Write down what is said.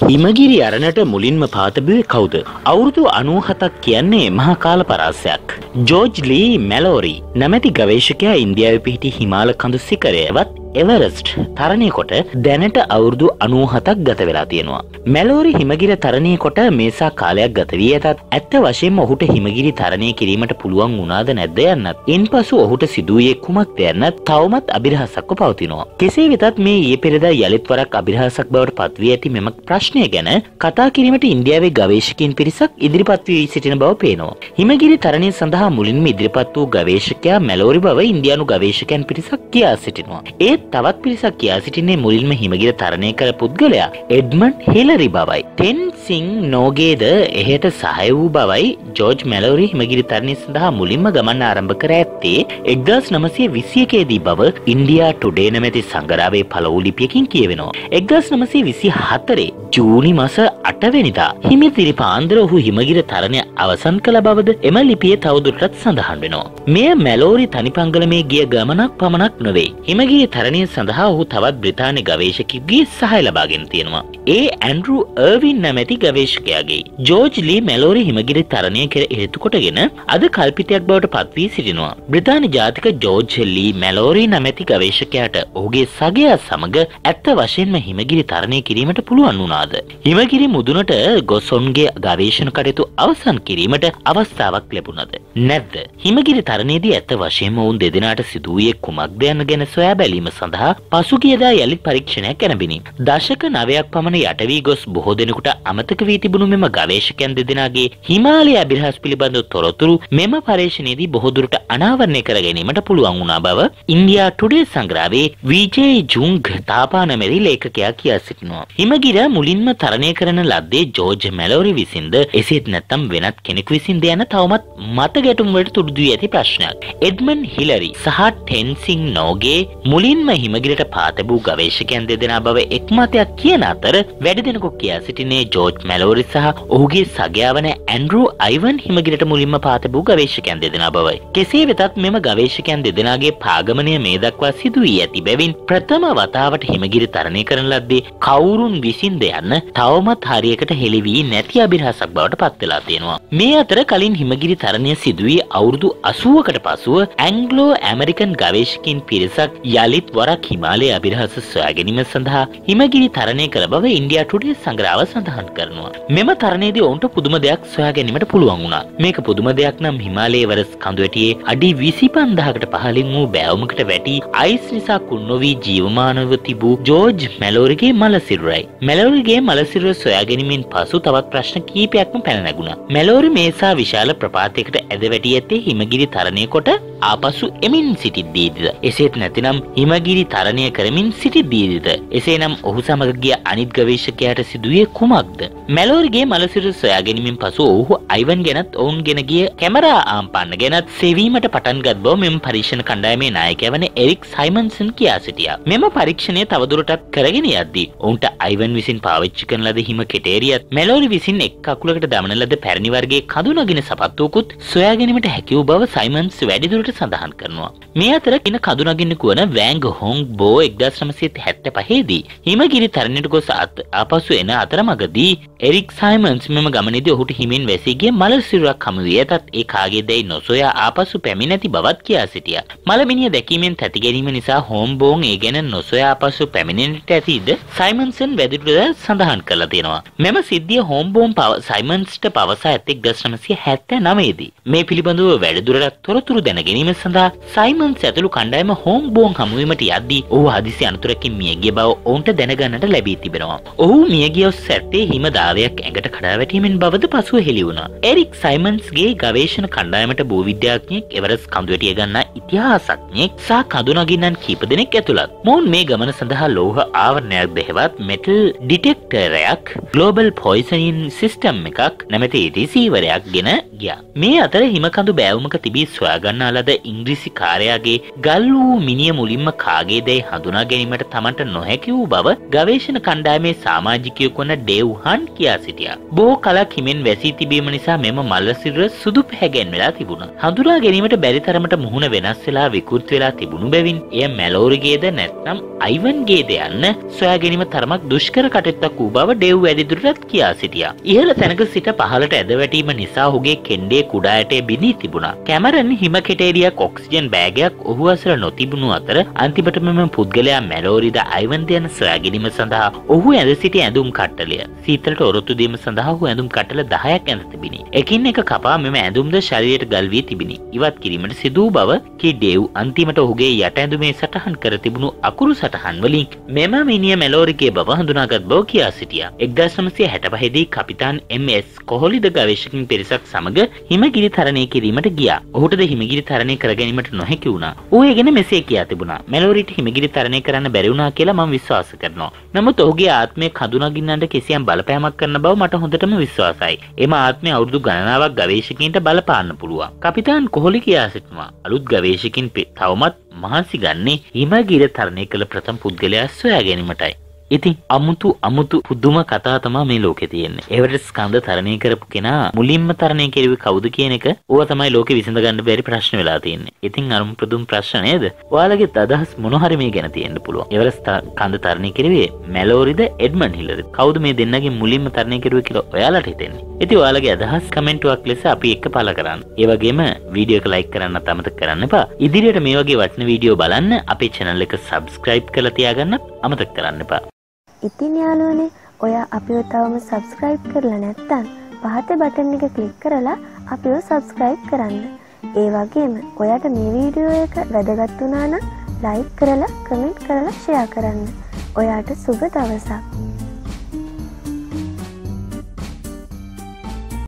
හිමගිරි අරණට මුලින්ම පාතබුවේ කවුද? අවුරුදු 97ක් කියන්නේ මහා කාල පරාසයක්. ජෝර්ජ් ලී මෙලෝරි නැමැති ගවේෂකයා ඉන්දියාවේ පිහිටි හිමාල කඳු සිකරයවත් එවරස්ට් තරණය කොට දැනට අවුරුදු 97ක් ගත වෙලා තියෙනවා. මෙලෝරි හිමගිරි තරණය කොට මේසා කාලයක් ගත වී ඇතත් ඇත්ත වශයෙන්ම ඔහුට හිමගිරි තරණය කිරීමට පුළුවන් වුණාද නැද්ද යන්නත් ඉන්පසු ඔහුට සිදුවේ කුමක්ද යන්නත් තවමත් අභිරහසක්ව පවතිනවා. කෙසේ වෙතත් මේ ඊයේ පෙරේදා යලිත් වරක් අභිරහසක් බවට පත් වී ඇති මෙම ප්‍රශ්නය ගැන කතා කිරීමට ඉන්දියාවේ ගවේෂකයින් පිරිසක් ඉදිරිපත් වී සිටින බව පේනවා. හිමගිරි තරණය සඳහා මුලින්ම ඉදිරිපත් වූ ගවේෂකයා මෙලෝරි බව ඉන්දියානු ගවේෂකයන් පිරිසක් කියා සිටිනවා. තවත් පිරිසක් කියා සිටින්නේ මුලින්ම හිමගිරි තරණය කළ පුද්ගලයා එඩ්මන්ඩ් හිලරි බවයි. තෙන්සිං නෝගේද එහෙට සහාය වූ බවයි. ජෝර්ජ් මෙලෝරි හිමගිරි තරණය සඳහා මුලින්ම ගමන ආරම්භ කර ඇත්තේ 1921 දී බව ඉන්දියා ටුඩේ නැමැති සංගරාවේ පළවු ලිපියකින් කියවෙනවා. 1924 ජූනි මාස 8 වෙනිදා හිමිතිරි පාන්දර ඔහු හිමගිරි තරණය අවසන් කළ බවද එම ලිපියේ තවදුරටත් සඳහන් වෙනවා. මෙය මෙලෝරි තනිපංගලමේ ගිය ගමනක් පමණක් නොවේ. හිමගිරි තරණය සඳහා ඔහු තවත් බ්‍රිතාන්‍ය ගවේෂකයෙකුගේ සහාය ලබාගෙන තියෙනවා. ඇන්ඩ්‍රූ අර්වින් නැමැති ගවේෂකයාගේ. ජෝර්ජ් ලී මෙලෝරි හිමගිරි තරණය කර හේතු කොටගෙන අද කල්පිතයක් බවට පත් වී සිටිනවා. බ්‍රිතාන්‍ය ජාතික ජෝර්ජ් ලී මෙලෝරි නැමැති ගවේෂකයාට ඔහුගේ සගයා සමග ඇත්ත වශයෙන්ම හිමගිරි තරණය කිරීමට පුළුවන් වුණාද? හිමගිරි මුදුනට ගොස් ඔවුන්ගේ ගවේෂණ කටයුතු අවසන් කිරීමට අවස්ථාවක් ලැබුණද නැද්ද? හිමගිරි තරණයේදී ඇත්ත වශයෙන්ම ඔවුන් දෙදෙනාට සිදු වූයේ කුමක්ද යන ගැන සොයා බැලීම සඳහා පසුගියදා යලිත් පරීක්ෂණයක් ගැනබිනි. දශක 9ක් පමණ යට වී ගොස් බොහෝ දෙනෙකුට අමතක වී තිබුණු මෙම ගවේෂකයන් දෙදෙනාගේ හිමාලය අභිරහස් පිළිබඳ තොරතුරු මෙම පරීක්ෂණයේදී බොහෝ දුරට අනාවරණය කර ගැනීමට පුළුවන් වුණා බව ඉන්දියා ටුඩේ සංග්‍රහයේ විජේ ජුංග් තාපානමෙරි ලේඛකයා කියා සිටිනවා. හිමගිර මුලින්ම තරණය කරන ලද්දේ ජෝර්ජ් මෙලෝරි විසින්ද එසේත් නැත්නම් වෙනත් කෙනෙකු විසින්ද යන තවමත් මත ගැටුම් වලට තුඩු දී ඇති ප්‍රශ්නයක්. එඩ්මන්ඩ් හිලරි සහ ටෙන්සිං නෝගේ මුලින්ම හිමගිරට පාතබූ ගවේෂකයන් දෙදෙනා බව එක්මතයක් කියන අතර වැඩි දෙනෙකු කියා සිටින්නේ ජෝර්ජ් මෙලෝරි සහ ඔහුගේ සගයා වන ඇන්ඩ්‍රූ අයිවන් හිමගිරට මුලින්ම පාතබූ ගවේෂකයන් දෙදෙනා බවයි. කෙසේ වෙතත් මෙම ගවේෂකයන් දෙදෙනාගේ පාගමනය මේ දක්වා සිදු වී ඇති බැවින් ප්‍රථම වතාවට හිමගිරි තරණය කරන ලද්දේ කවුරුන් විසින්ද යන්න තවමත් හරියකට හෙළි වී නැති අභිරහසක් බවට පත් වෙලා තියෙනවා. මේ අතර කලින් හිමගිරි තරණය සිදු වී අවුරුදු 80කට පසුව ඇන්ග්ලෝ ඇමරිකන් ගවේෂකයින් පිරිසක් යලිත් වරක් හිමාලය අභිරහස සොයා ගැනීම සඳහා හිමගිරි තරණය කළ බව ඉන්දියා ටුඩේ සංග්‍රහව සඳහන් කරනවා. මෙම තරණයේදී ඔවුන්ට පුදුම දෙයක් සොයා ගැනීමට පුළුවන් වුණා. මේක පුදුම දෙයක් නම් හිමාලයේ එවරස් කඳුවැටියේ අඩි 25000කට පහළින් වූ බෑවුමකට වැටි අයිස් නිසා කුණු නොවි ජීවමානව තිබූ ජෝර්ජ් මෙලෝරිගේ මලසිරුරයි. මෙලෝරිගේ මලසිරුර සොයා ගැනීමෙන් පසු තවත් ප්‍රශ්න කිහිපයක්ම පැන නැගුණා. මෙලෝරි මේසා විශාල ප්‍රපාතයකට ඇද වැටි ඇත්තේ හිමගිරි තරණය කොට ආපසු එමින් සිටිද්දීද? එසේත් නැතිනම් හිමගිරි තරණය කරමින් සිටිද්දීද? එසේනම් ඔහු සමග ගිය අනිත් ගවේෂකයාට සිදුවේ කුමක්ද? මෙලෝරිගේ මලසිරුර සොයා ගැනීමෙන් පසු ඔහු අයිවන් ගැනත් ඔවුන් ගෙන ගිය කැමරා ආම්පාන්න ගැනත් සෙවීමට පටන් ගත් බව මෙම පරීක්ෂණ කණ්ඩායමේ නායකයා වන එරික් සයිමන්සන් කියා සිටියා. මෙම පරීක්ෂණය තවදුරටත් කරගෙන යද්දී ඔවුන්ට අයිවන් විසින් පාවිච්චි කරන ලද හිම කෙටේරියත් මෙලෝරි විසින් එක් කකුලකට දමන ලද පැරණි වර්ගයේ කඳු නගින සපත්තුවකුත් සොයා ගැනීමට හැකි වූ බව සයිමන්ස් වැඩිදුරට සඳහන් කරනවා. මේ අතර කින කඳු නගින්නෙකු වන වෑංග හොං බෝ 1975 දී හිමගිරි තරණයට ගොස් ආපසු එන අතරමඟදී එරික් සයිමන්ස් මෙම ගමනේදී ඔහුට හිමින් වැසී ගිය මලසිරුරක් හමු වී ඇතත් ඒ කාගේදැයි නොසොයා ආපසු පැමිණ නැති බවත් කියා සිටියා. මලමිනිය දැකීමෙන් තැති ගැනීම නිසා හෝම් බෝන් ඒ ගැන නොසොයා ආපසු පැමිණෙන්නට ඇතිද සයිමන්සන් වැඩිදුරට සඳහන් කරලා තියෙනවා. මෙම සිද්ධිය හෝම් බෝන් සයිමන්ස්ට පවසා ඇත්තේ 1979 දී. මේ පිළිබඳව වැඩිදුරටත් තොරතුරු දැන ගැනීම සඳහා සයිමන්ස් ඇතුළු කණ්ඩායම හෝම් බෝන් හමුවීමට යද්දී ඔහු හදිසි අනතුරකින් මිය ගිය බව ඔවුන්ට දැනගන්නට ලැබී තිබෙනවා. ඔහු මිය ගිය ඇත්තේ හිම දාවයක් ඇඟට කඩා වැටීමෙන් බවද පසුව හෙළි වුණා. එරික් සයිමන්ස්ගේ ගවේෂණ කණ්ඩායමට භූවිද්‍යාඥයෙක් එවරස් කඳුවැටිය ගන්නා ඉතිහාසඥයෙක් සහ කඳු නගින්නන් කීප දෙනෙක් ඇතුළත්. මොවුන් මේ ගමන සඳහා ලෝහ ආවරණයක් දෙහෙවත් මෙටල් ඩිටෙක්ටරයක් ග්ලෝබල් පොයිසනින් සිස්ටම් එකක් නැමැති රිසීවරයක් ගෙන ගියා. මේ අතර හිමකඳු බෑවුමක තිබී සොයාගන්නා ලද ඉංග්‍රීසි කාර්යයාගේ ගල් වූ මිනිය මුලින්ම කාගේදැයි හඳුනා ගැනීමට තමන්ට නොහැකි වූ බව ගවේෂණ කණ්ඩායමේ සමාජිකයෙකු වන ඩේව් හන් කියා සිටියා. බොහෝ කලක් හිමෙන් වැසී තිබීම නිසා මෙම මල්ල සිරුර සුදු පැහැගෙන් වෙලා තිබුණා. හඳුනා ගැනීමට බැරි තරමට මුහුණ වෙනස් වෙලා විකෘති වෙලා තිබුණු බැවින් එය මැලෝරිගේද නැත්නම් අයිවන්ගේද යන්න සොයා ගැනීම තරමක් දුෂ්කර කටයුත්තක් වූ බව ඩේව් වැඩිදුරටත් කියා සිටියා. ඉහළ තැනක සිට පහළට ඇද වැටීම නිසා ඔහුගේ කෙන්ඩේ කුඩා ඇටේ බිඳී තිබුණා. කැමරන් හිම කෙටේරියක් ඔක්සිජන් බෑගයක් ඔහු අසල නොතිබුණු අතර අන්තිමට මෙම පුද්ගලයා මැලෝරිද අයිවන්ද යන සොයා ගැනීම සඳහා ඔහු ඇඳ සිටි ඇඳුම් කට්ටලය සීතලට ඔරොත්තු දීම සඳහා ඔහු ඇඳුම් කට්ටල 10ක් ඇඳ තිබිනි. එකින් එක කපා මෙම ඇඳුම්ද ශරීරයට ගල් වී තිබිනි. ඉවත් කිරීමට සිදු වූ බව කී ඩේව් අන්තිමට ඔහුගේ යට ඇඳුමේ සටහන් කර තිබුණු අකුරු සටහන් වලින් මෙම මිනිය මැලෝරිගේ බව හඳුනාගත් බව කියා සිටියා. 1965 දී කපිතාන් MS කොහොලිද ගවේෂකින් පිරිසක් සමග හිමගිරි තරණය කිරීමට ගියා. ඔහුටද හිමගිරි තරණය කර ගැනීමට නොහැකි වුණා. ඌ ඒ ගැන මෙසේ කියා තිබුණා. මැලෝරිට හිමගිරි තරණය කරන්න බැරි වුණා කියලා මම විශ්වාස කරනවා. නමුත් ඔහුගේ ආත්මය කඳුනාගින්නන්ට කිසියම් බලපෑමක් කරන බව මට හොඳටම විශ්වාසයි. එම ආත්මය අවුරුදු ගණනාවක් ගවේෂකයින්ට බලපාන්න පුළුවන්. කපිතාන් කොහොලි කියා සිටිනවා. අලුත් ගවේෂකින් තවමත් මහන්සි ගන්නේ හිමගිරි තරණය කළ ප්‍රථම පුද්ගලයා සොයා ගැනීමටයි. ඉතින් අමුතු පුදුම කතා තමයි මේ ලෝකේ තියෙන්නේ. එවරස් ස්කන්ධ තරණය කරපු කෙනා මුලින්ම තරණය කෙරුවේ කවුද කියන එක ඕවා තමයි ලෝකේ විසඳ ගන්න බැරි ප්‍රශ්න වෙලා තියෙන්නේ. ඉතින් අරුම ප්‍රදුම් ප්‍රශ්න නේද? ඔයාලගේ අදහස් මොන හරි මේ ගැන තියෙන්න පුළුවන්. එවරස් ස්කන්ධ තරණය කෙරුවේ මැලෝරිද එඩ්මන්ඩ් හිලරිද? කවුද මේ දෙන්නගේ මුලින්ම තරණය කෙරුවේ කියලා ඔයාලට හිතෙන්නේ? ඉතින් ඔයාලගේ අදහස් කමෙන්ටුවක් ලෙස අපි එක්ක පළ කරන්න. ඒ වගේම වීඩියෝ එක ලයික් කරන්නත් අමතක කරන්න එපා. ඉදිරියට මේ වගේ වටින වීඩියෝ බලන්න අපේ channel එක subscribe කරලා තියාගන්නත් අමතක කරන්න එපා. ඉතින් යාළුවනේ ඔයා අපිව තවම subscribe කරලා නැත්නම් පහත බටන් එක click කරලා අපිව subscribe කරන්න. ඒ වගේම ඔයාට මේ වීඩියෝ එක වැදගත් වුණා නම් like කරලා comment කරලා share කරන්න. ඔයාට සුබ දවසක්.